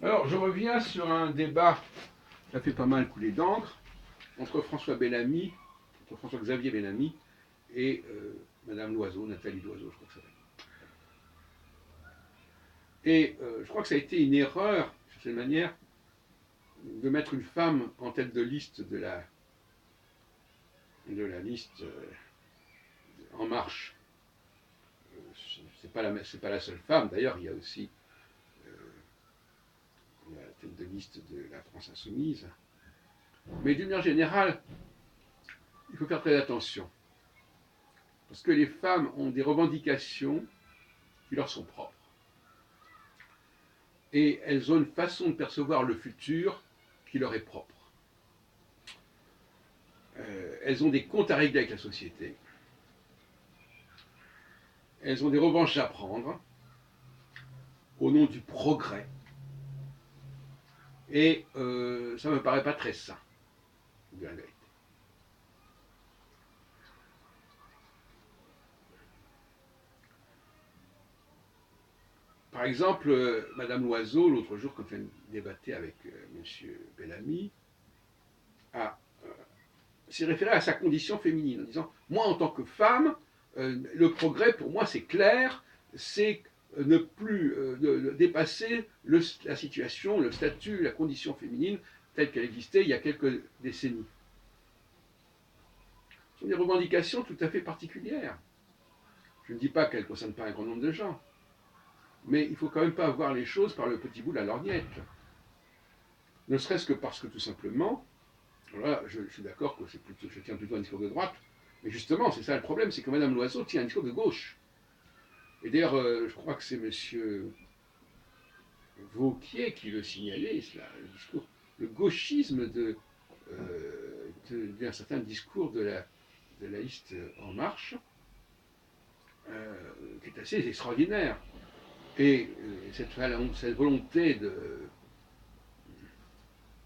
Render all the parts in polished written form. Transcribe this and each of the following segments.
Alors, je reviens sur un débat qui a fait pas mal couler d'encre entre François-Xavier Bellamy et Madame Loiseau, Nathalie Loiseau, je crois que ça s'appelle. Et je crois que ça a été une erreur, de cette manière, de mettre une femme en tête de liste de la liste En Marche. C'est pas la seule femme, d'ailleurs, il y a aussi la tête de liste de la France Insoumise. Mais d'une manière générale, il faut faire très attention. Parce que les femmes ont des revendications qui leur sont propres. Et elles ont une façon de percevoir le futur qui leur est propre. Elles ont des comptes à régler avec la société. Elles ont des revanches à prendre au nom du progrès. Et ça ne me paraît pas très sain, de la vérité. Par exemple, Madame Loiseau, l'autre jour, quand elle débattait avec Monsieur Bellamy, s'est référée à sa condition féminine, en disant moi, en tant que femme, le progrès, pour moi, c'est clair, c'est ne plus dépasser la situation, le statut, la condition féminine telle qu'elle existait il y a quelques décennies. Ce sont des revendications tout à fait particulières. Je ne dis pas qu'elles ne concernent pas un grand nombre de gens, mais il ne faut quand même pas voir les choses par le petit bout de la lorgnette. Ne serait-ce que parce que tout simplement, voilà, je suis d'accord que je tiens plutôt un discours de droite, mais justement, c'est ça le problème, c'est que Mme Loiseau tient un discours de gauche. Et d'ailleurs, je crois que c'est M. Vauquier qui le signalait, cela, le gauchisme d'un certain discours de la liste En Marche, qui est assez extraordinaire. Et cette volonté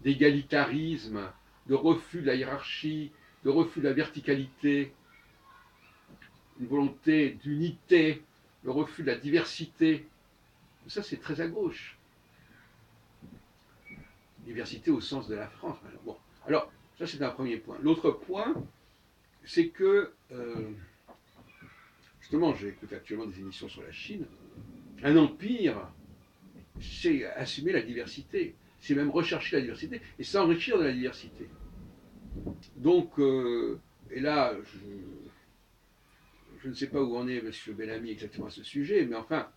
d'égalitarisme, de refus de la hiérarchie, de refus de la verticalité, une volonté d'unité, le refus de la diversité, tout ça c'est très à gauche. Diversité au sens de la France. Bon, alors ça c'est un premier point. L'autre point, c'est que justement, j'écoute actuellement des émissions sur la Chine. Un empire, c'est assumer la diversité, c'est même rechercher la diversité et s'enrichir de la diversité. Donc, et là, je ne sais pas où en est M. Bellamy exactement à ce sujet, mais enfin,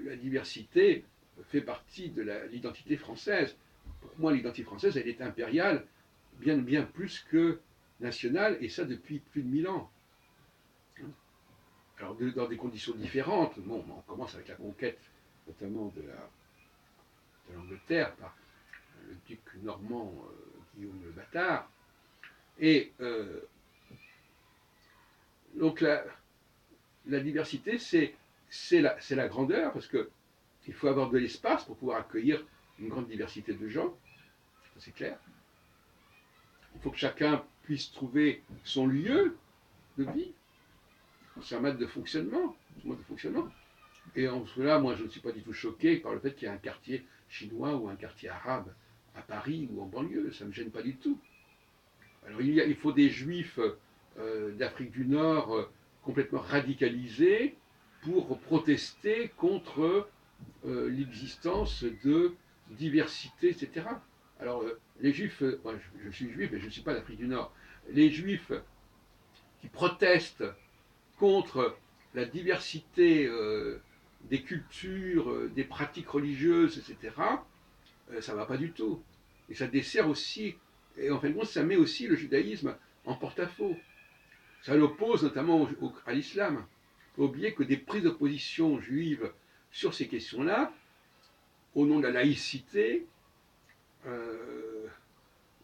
la diversité fait partie de l'identité française. Pour moi, l'identité française, elle est impériale, bien plus que nationale, et ça depuis plus de 1000 ans. Alors, dans des conditions différentes, bon, on commence avec la conquête, notamment de l'Angleterre, par le duc normand Guillaume le Bâtard. Et donc, la diversité, c'est la grandeur, parce qu'il faut avoir de l'espace pour pouvoir accueillir une grande diversité de gens, c'est clair. Il faut que chacun puisse trouver son lieu de vie, son mode de fonctionnement. Et en cela, moi, je ne suis pas du tout choqué par le fait qu'il y ait un quartier chinois ou un quartier arabe à Paris ou en banlieue. Ça ne me gêne pas du tout. Alors, il faut des juifs d'Afrique du Nord complètement radicalisés pour protester contre l'existence de diversité, etc. Alors, les juifs, moi, je suis juif, mais je ne suis pas d'Afrique du Nord. Les juifs qui protestent contre la diversité des cultures, des pratiques religieuses, etc., ça ne va pas du tout. Et ça dessert aussi, et en fin de compte, ça met aussi le judaïsme en porte-à-faux. Ça l'oppose notamment à l'islam. Il ne faut oublier que des prises de position juives sur ces questions-là, au nom de la laïcité,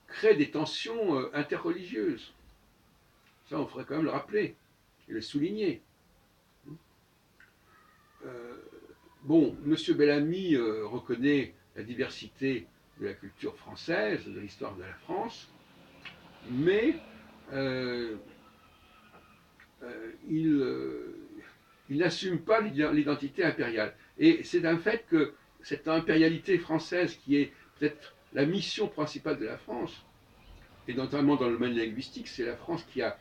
créent des tensions interreligieuses. Ça, on ferait quand même le rappeler et le souligner. Bon, M. Bellamy reconnaît la diversité de la culture française, de l'histoire de la France, mais il n'assume pas l'identité impériale. Et c'est un fait que cette impérialité française qui est peut-être la mission principale de la France, et notamment dans le domaine linguistique, c'est la France qui a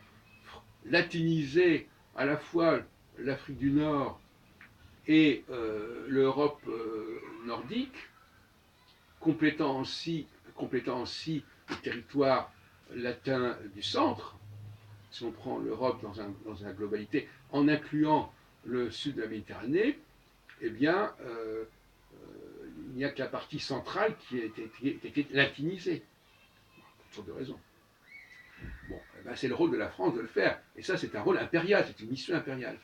latinisé à la fois l'Afrique du Nord et l'Europe nordique, complétant aussi le territoire latin du centre, si on prend l'Europe dans une globalité, en incluant le sud de la Méditerranée, eh bien, il n'y a que la partie centrale qui a été latinisée, pour toutes sortes de raisons. Bon, eh ben, c'est le rôle de la France de le faire. Et ça, c'est un rôle impérial, c'est une mission impériale.